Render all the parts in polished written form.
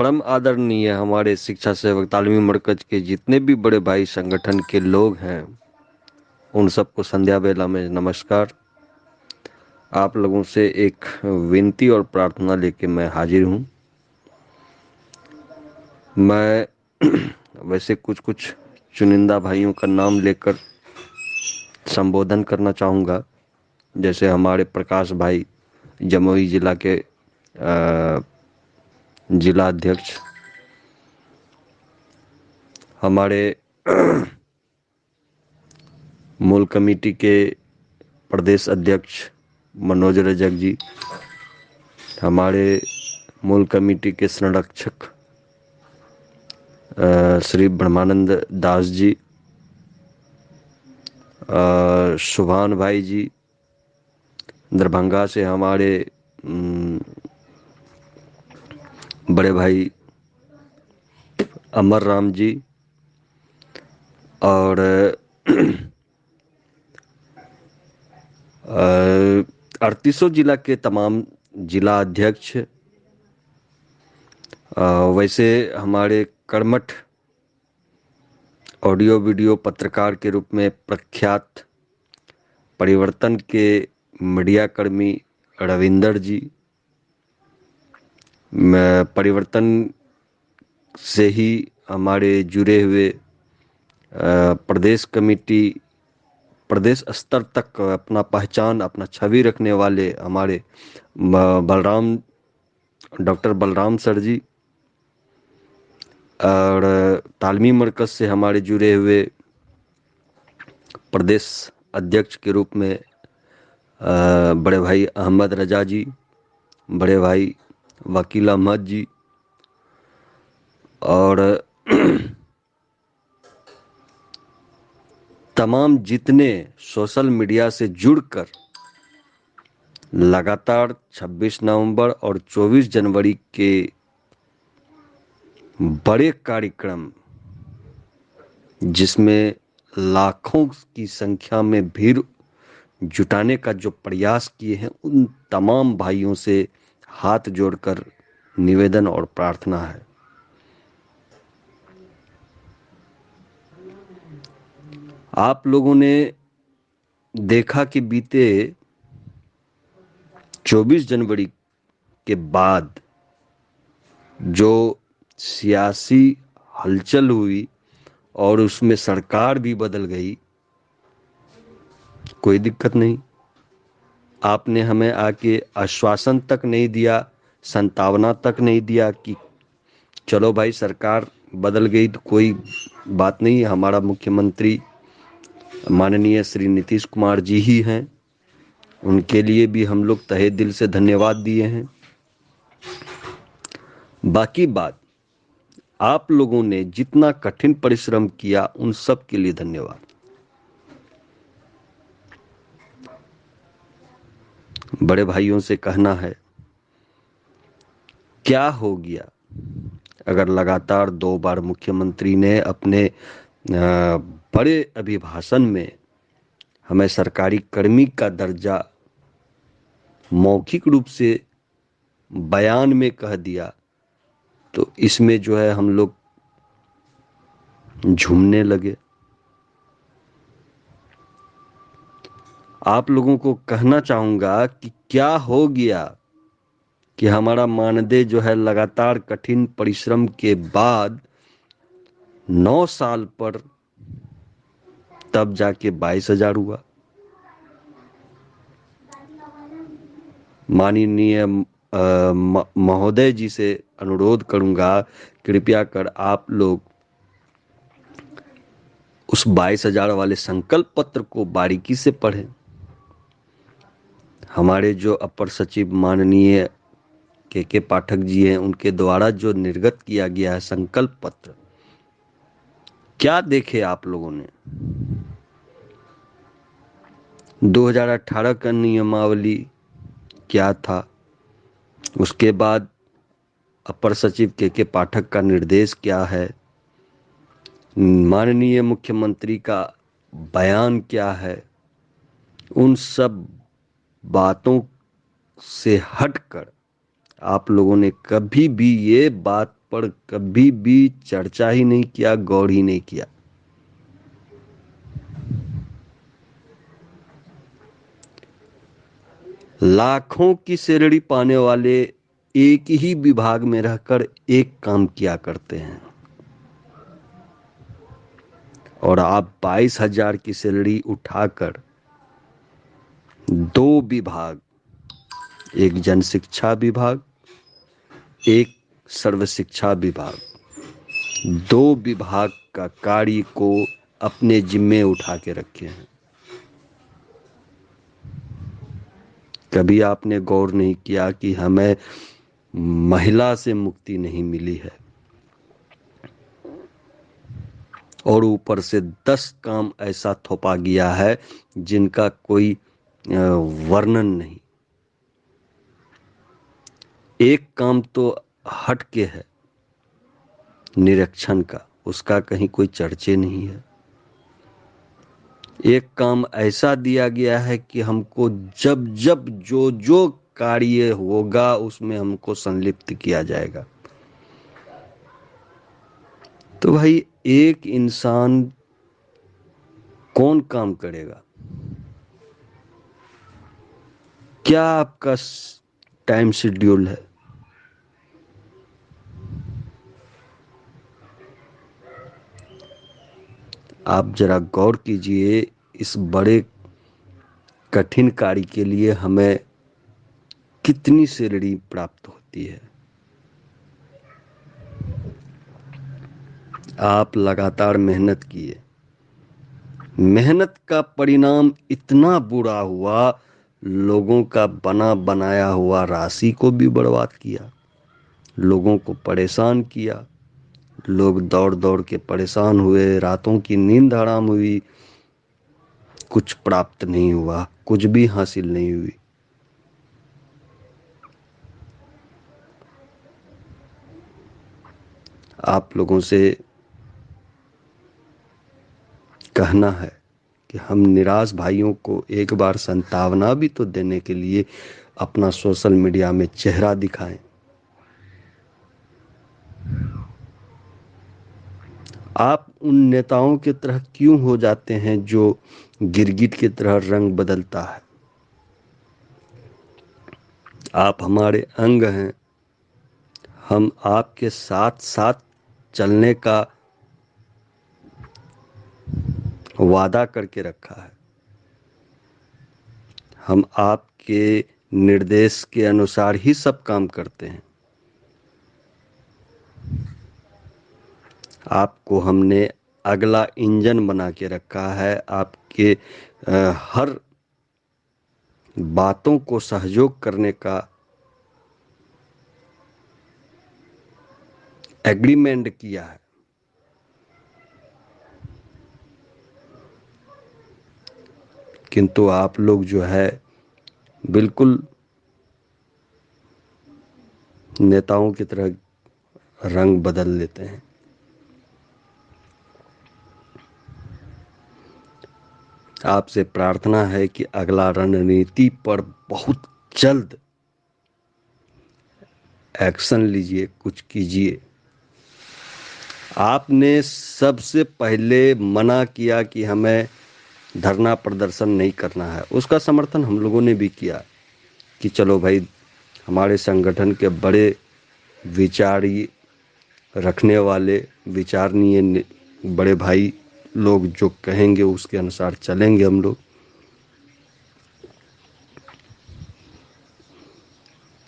परम आदरणीय हमारे शिक्षा सेवक तालीमी मरकज के जितने भी बड़े भाई संगठन के लोग हैं, उन सबको संध्या बेला में नमस्कार। आप लोगों से एक विनती और प्रार्थना लेके मैं हाजिर हूँ। मैं वैसे कुछ कुछ चुनिंदा भाइयों का नाम लेकर संबोधन करना चाहूँगा, जैसे हमारे प्रकाश भाई जमुई जिला के जिला अध्यक्ष, हमारे मूल कमेटी के प्रदेश अध्यक्ष मनोज रजक जी, हमारे मूल कमेटी के संरक्षक श्री ब्रह्मानंद दास जी, सुभान भाई जी, दरभंगा से हमारे बड़े भाई अमर राम जी, और अड़तीसों जिला के तमाम जिला अध्यक्ष, वैसे हमारे कर्मठ ऑडियो वीडियो पत्रकार के रूप में प्रख्यात परिवर्तन के मीडिया कर्मी रविंदर जी, परिवर्तन से ही हमारे जुड़े हुए प्रदेश कमेटी प्रदेश स्तर तक अपना पहचान अपना छवि रखने वाले हमारे डॉक्टर बलराम सर जी, और तालमी मरकज से हमारे जुड़े हुए प्रदेश अध्यक्ष के रूप में बड़े भाई अहमद रजा जी, बड़े भाई वकील अहमद जी, और तमाम जितने सोशल मीडिया से जुड़कर लगातार 26 नवंबर और 24 जनवरी के बड़े कार्यक्रम, जिसमें लाखों की संख्या में भीड़ जुटाने का जो प्रयास किए हैं, उन तमाम भाइयों से हाथ जोड़कर निवेदन और प्रार्थना है, आप लोगों ने देखा कि बीते 24 जनवरी के बाद जो सियासी हलचल हुई और उसमें सरकार भी बदल गई, कोई दिक्कत नहीं। आपने हमें आके आश्वासन तक नहीं दिया, संतावना तक नहीं दिया कि चलो भाई सरकार बदल गई तो कोई बात नहीं, हमारा मुख्यमंत्री माननीय श्री नीतीश कुमार जी ही हैं, उनके लिए भी हम लोग तहे दिल से धन्यवाद दिए हैं। बाकी बात, आप लोगों ने जितना कठिन परिश्रम किया उन सब के लिए धन्यवाद। बड़े भाइयों से कहना है, क्या हो गया अगर लगातार 2 बार मुख्यमंत्री ने अपने बड़े अभिभाषण में हमें सरकारी कर्मी का दर्जा मौखिक रूप से बयान में कह दिया, तो इसमें जो है हम लोग झूमने लगे। आप लोगों को कहना चाहूंगा कि क्या हो गया कि हमारा मानदेय जो है लगातार कठिन परिश्रम के बाद 9 साल पर तब जाके 22,000 हुआ। माननीय महोदय जी से अनुरोध करूंगा, कृपया कर आप लोग उस 22,000 वाले संकल्प पत्र को बारीकी से पढ़ें। हमारे जो अपर सचिव माननीय के पाठक जी हैं, उनके द्वारा जो निर्गत किया गया है संकल्प पत्र, क्या देखे आप लोगों ने? 2018 का नियमावली क्या था, उसके बाद अपर सचिव के पाठक का निर्देश क्या है, माननीय मुख्यमंत्री का बयान क्या है, उन सब बातों से हटकर आप लोगों ने कभी भी ये बात पर कभी भी चर्चा ही नहीं किया, गौर ही नहीं किया। लाखों की सैलरी पाने वाले एक ही विभाग में रहकर एक काम किया करते हैं, और आप 22,000 की सैलरी उठाकर दो विभाग, एक जन शिक्षा विभाग, एक सर्व शिक्षा विभाग, दो विभाग का कार्य को अपने जिम्मे उठा के रखे हैं। कभी आपने गौर नहीं किया कि हमें महिला से मुक्ति नहीं मिली है, और ऊपर से 10 काम ऐसा थोपा गया है जिनका कोई वर्णन नहीं। एक काम तो हट के है, निरीक्षण का, उसका कहीं कोई चर्चे नहीं है। एक काम ऐसा दिया गया है कि हमको जब जब जो जो कार्य होगा उसमें हमको संलिप्त किया जाएगा। तो भाई एक इंसान कौन काम करेगा? क्या आपका टाइम शेड्यूल है? आप जरा गौर कीजिए, इस बड़े कठिन कार्य के लिए हमें कितनी सैलरी प्राप्त होती है। आप लगातार मेहनत किए, मेहनत का परिणाम इतना बुरा हुआ, लोगों का बना बनाया हुआ राशि को भी बर्बाद किया, लोगों को परेशान किया, लोग दौड़ दौड़ के परेशान हुए, रातों की नींद हराम हुई, कुछ प्राप्त नहीं हुआ, कुछ भी हासिल नहीं हुई। आप लोगों से कहना है कि हम निराश भाइयों को एक बार संतावना भी तो देने के लिए अपना सोशल मीडिया में चेहरा दिखाएं। आप उन नेताओं की तरह क्यों हो जाते हैं जो गिरगिट की तरह रंग बदलता है? आप हमारे अंग हैं, हम आपके साथ साथ चलने का वादा करके रखा है। हम आपके निर्देश के अनुसार ही सब काम करते हैं। आपको हमने अगला इंजन बना के रखा है, आपके हर बातों को सहयोग करने का एग्रीमेंट किया है। किंतु आप लोग जो है बिल्कुल नेताओं की तरह रंग बदल लेते हैं। आपसे प्रार्थना है कि अगला रणनीति पर बहुत जल्द एक्शन लीजिए, कुछ कीजिए। आपने सबसे पहले मना किया कि हमें धरना प्रदर्शन नहीं करना है, उसका समर्थन हम लोगों ने भी किया कि चलो भाई, हमारे संगठन के बड़े विचारी रखने वाले विचारणीय बड़े भाई लोग जो कहेंगे उसके अनुसार चलेंगे हम लोग।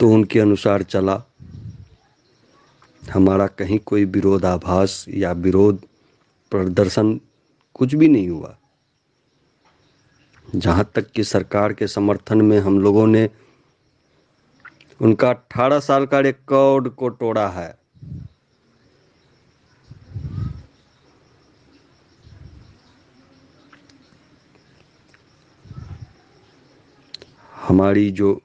तो उनके अनुसार चला, हमारा कहीं कोई विरोधाभास या विरोध प्रदर्शन कुछ भी नहीं हुआ। जहां तक कि सरकार के समर्थन में हम लोगों ने उनका 18 साल का रिकॉर्ड को तोड़ा है। हमारी जो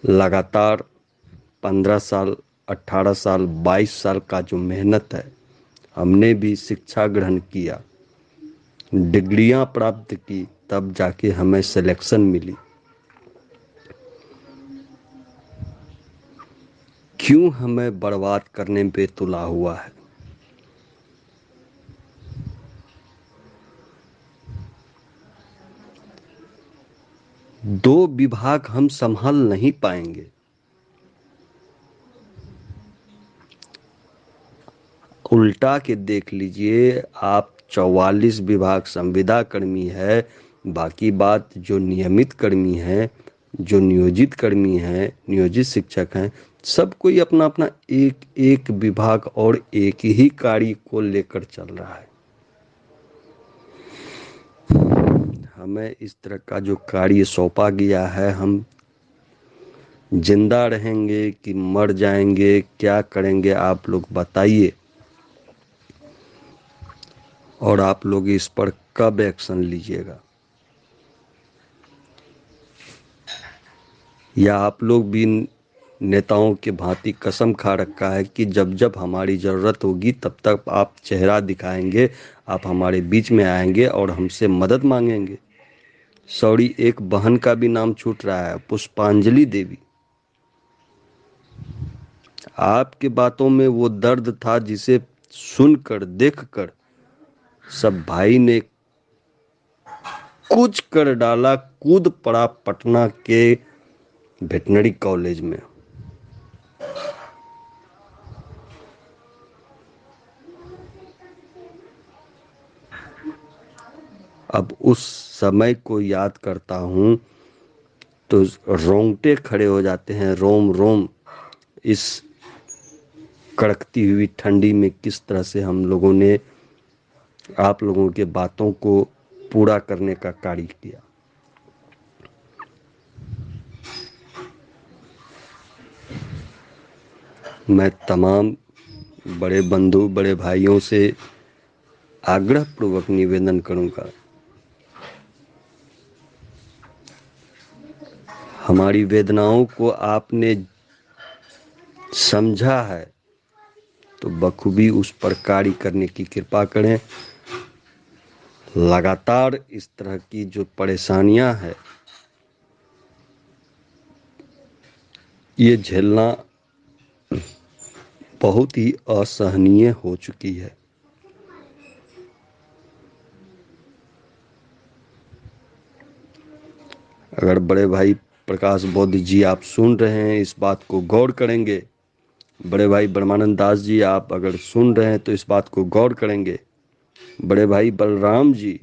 लगातार 15 साल, 18 साल, 22 साल का जो मेहनत है, हमने भी शिक्षा ग्रहण किया, डिग्रियां प्राप्त की, तब जाके हमें सिलेक्शन मिली। क्यों हमें बर्बाद करने पे तुला हुआ है? दो विभाग हम संभाल नहीं पाएंगे। उल्टा के देख लीजिए आप, 44 विभाग संविदा कर्मी है, बाकी बात जो नियमित कर्मी है, जो नियोजित कर्मी है, नियोजित शिक्षक हैं, सब कोई अपना अपना एक एक विभाग और एक ही कार्य को लेकर चल रहा है। हमें इस तरह का जो कार्य सौंपा गया है, हम जिंदा रहेंगे कि मर जाएंगे, क्या करेंगे आप लोग बताइए। और आप लोग इस पर कब एक्शन लीजिएगा? या आप लोग भी नेताओं के भांति कसम खा रखा है कि जब जब हमारी ज़रूरत होगी तब तक आप चेहरा दिखाएंगे, आप हमारे बीच में आएंगे और हमसे मदद मांगेंगे? सॉरी, एक बहन का भी नाम छूट रहा है, पुष्पांजलि देवी। आपके बातों में वो दर्द था जिसे सुनकर देखकर सब भाई ने कुछ कर डाला, कूद पड़ा पटना के वेटनरी कॉलेज में। अब उस समय को याद करता हूं तो रोंगटे खड़े हो जाते हैं, रोम रोम। इस कड़कती हुई ठंडी में किस तरह से हम लोगों ने आप लोगों के बातों को पूरा करने का कार्य किया। मैं तमाम बड़े बंधु, बड़े भाइयों से आग्रह पूर्वक निवेदन करूंगा, हमारी वेदनाओं को आपने समझा है तो बखूबी उस पर कार्य करने की कृपा करें। लगातार इस तरह की जो परेशानियां हैं, ये झेलना बहुत ही असहनीय हो चुकी है। अगर बड़े भाई प्रकाश बौद्ध जी आप सुन रहे हैं, इस बात को गौर करेंगे। बड़े भाई ब्रह्मानंद दास जी आप अगर सुन रहे हैं तो इस बात को गौर करेंगे। बड़े भाई बलराम जी,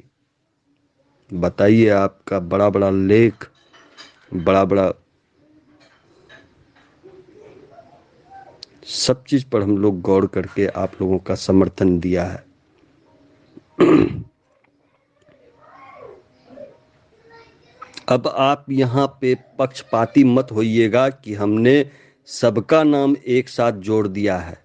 बताइए, आपका बड़ा बड़ा लेख, बड़ा बड़ा सब चीज पर हम लोग गौर करके आप लोगों का समर्थन दिया है। अब आप यहाँ पे पक्षपाती मत होइएगा कि हमने सबका नाम एक साथ जोड़ दिया है,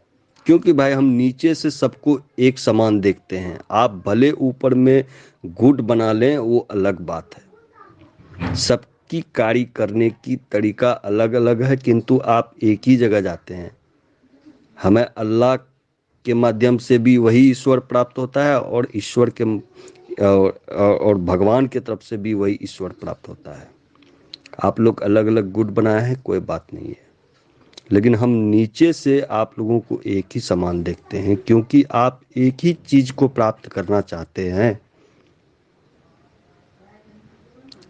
क्योंकि भाई हम नीचे से सबको एक समान देखते हैं। आप भले ऊपर में गुट बना लें, वो अलग बात है। सबकी कार्य करने की तरीका अलग अलग है, किंतु आप एक ही जगह जाते हैं। हमें अल्लाह के माध्यम से भी वही ईश्वर प्राप्त होता है और ईश्वर के और भगवान की तरफ से भी वही ईश्वर प्राप्त होता है। आप लोग अलग अलग गुट बनाए हैं, कोई बात नहीं है, लेकिन हम नीचे से आप लोगों को एक ही समान देखते हैं, क्योंकि आप एक ही चीज को प्राप्त करना चाहते हैं,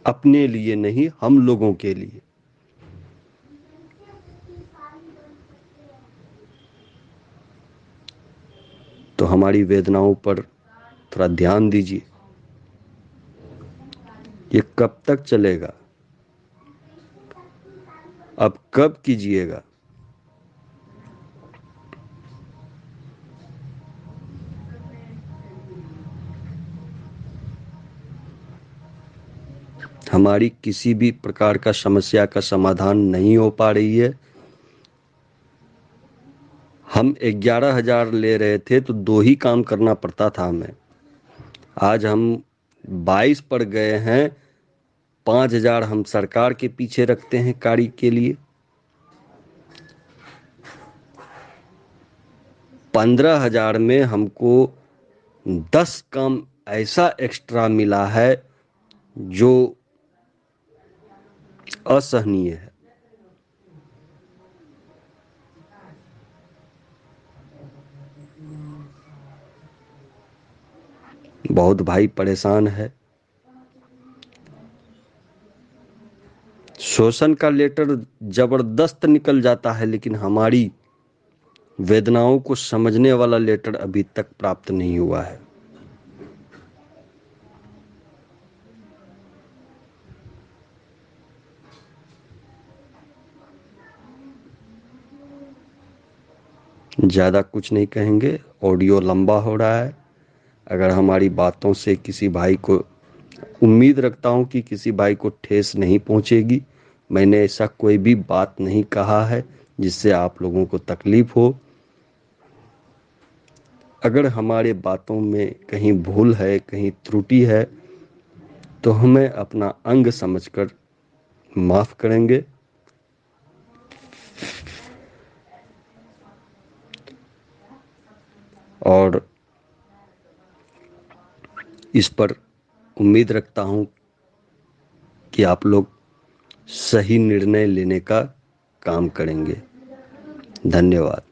अपने लिए नहीं, हम लोगों के लिए। तो हमारी वेदनाओं पर थोड़ा ध्यान दीजिए। ये कब तक चलेगा? अब कब कीजिएगा? हमारी किसी भी प्रकार का समस्या का समाधान नहीं हो पा रही है। हम 11,000 ले रहे थे तो 2 ही काम करना पड़ता था हमें। आज हम 22 पर गए हैं। 5,000 हम सरकार के पीछे रखते हैं कार्य के लिए। 15,000 में हमको 10 काम ऐसा एक्स्ट्रा मिला है जो असहनीय है। बहुत भाई परेशान है। शोषण का लेटर जबरदस्त निकल जाता है, लेकिन हमारी वेदनाओं को समझने वाला लेटर अभी तक प्राप्त नहीं हुआ है। ज़्यादा कुछ नहीं कहेंगे, ऑडियो लंबा हो रहा है। अगर हमारी बातों से किसी भाई को, उम्मीद रखता हूं कि किसी भाई को ठेस नहीं पहुंचेगी। मैंने ऐसा कोई भी बात नहीं कहा है जिससे आप लोगों को तकलीफ हो। अगर हमारे बातों में कहीं भूल है, कहीं त्रुटि है, तो हमें अपना अंग समझकर माफ करेंगे। और इस पर उम्मीद रखता हूं कि आप लोग सही निर्णय लेने का काम करेंगे। धन्यवाद।